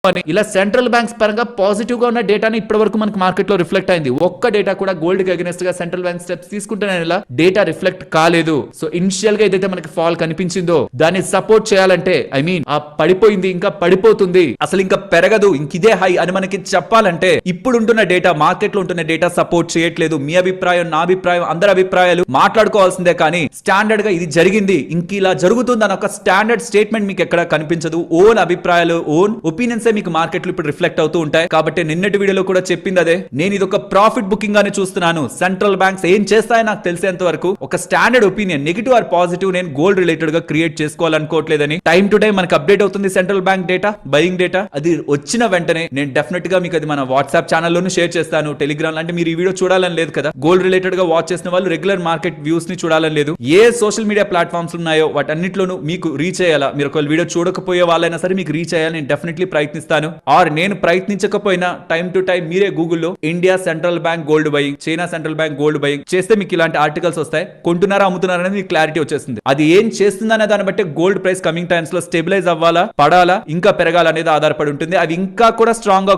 అని ఇలా central banks పరంగా పాజిటివ్ గా ఉన్న డేటాని ఇప్పటి వరకు మనకి మార్కెట్ లో రిఫ్లెక్ట్ అయింది. ఒక్క డేటా కూడా గోల్డ్ కి అగెనిస్ట్ గా సెంట్రల్ బ్యాంక్ స్టెప్స్ తీసుకుంటే డేటా రిఫ్లెక్ట్ కాలేదు. సో ఇనిషియల్ గా ఏదైతే మనకి ఫాల్ కనిపించిందో దాన్ని సపోర్ట్ చేయాలంటే ఆ పడిపోయింది ఇంకా పడిపోతుంది, అసలు ఇంకా పెరగదు, ఇంకిదే హై అని మనకి చెప్పాలంటే ఇప్పుడుంటున్న డేటా, మార్కెట్ లో ఉంటున్న డేటా సపోర్ట్ చేయట్లేదు. మీ అభిప్రాయం, నా అభిప్రాయం, అందరి అభిప్రాయాలు మాట్లాడుకోవాల్సిందే, కానీ స్టాండర్డ్ గా ఇది జరిగింది, ఇంక ఇలా జరుగుతుంది అని ఒక స్టాండర్డ్ స్టేట్మెంట్ మీకు ఎక్కడ కనిపించదు. ఓన్ అభిప్రాయాలు, ఓన్ ఒపీనియన్స్ మీకు మార్కెట్ లో ఇప్పుడు రిఫ్లెక్ట్ అవుతూ ఉంటాయి. కాబట్టి నిన్నటి వీడియోలో కూడా చెప్పింది అదే, నేను ఇది ఒక ప్రాఫిట్ బుకింగ్ గానే చూస్తున్నాను. సెంట్రల్ బ్యాంక్స్ ఏం చేస్తాయో నాకు తెలిసేంత వరకు ఒక standard opinion, negative or positive, నేను గోల్డ్ రిలేటెడ్ గా క్రియేట్ చేసుకోవాలనుకోవట్లేదని. టైం టు టైం మనకి అప్డేట్ అవుతుంది central bank data, buying data. అది వచ్చిన వెంటనే నేను డెఫినెట్ గా మీకు అది మన వాట్సాప్ ఛానల్లోనూ షేర్ చేస్తాను. టెలిగ్రామ్ అంటే మీరు ఈ వీడియో చూడాలని లేదు కదా, గోల్డ్ రిలేటెడ్ గా వాచ్ చేసిన వాళ్ళు రెగ్యులర్ మార్కెట్ వ్యూస్ ని చూడాలని లేదు. ఏ సోషల్ మీడియా ప్లాట్ఫామ్స్ ఉన్నాయో వాటన్నిటిలోనూ మీకు రీచ్ అయ్యాలా, మీరు ఒక వీడియో చూడకపోయే వాళ్ళైనా సరే మీకు రీచ్ అయ్యాలని నేను డెఫినెట్లీ ప్రయత్నిస్తాను. ఆర్ నేను ప్రయత్నించకపోయినా టైం టు టైం మీరే గూగుల్లో India central bank gold buying, China central bank gold buying చేస్తే మీకు ఇలాంటి ఆర్టికల్స్ వస్తాయి. కొంటున్నారా అమ్ముతున్నారా అనేది మీకు క్లారిటీ వచ్చేస్తుంది. అది ఏం చేస్తుందనే దాన్ని బట్టి గోల్డ్ ప్రైస్ కమింగ్ టైమ్స్ లో స్టెబిలైజ్ అవ్వాలా, పడాలా, ఇంకా పెరగాలనేది ఆధారపడి ఉంటుంది. అవి ఇంకా కూడా స్ట్రాంగ్ గా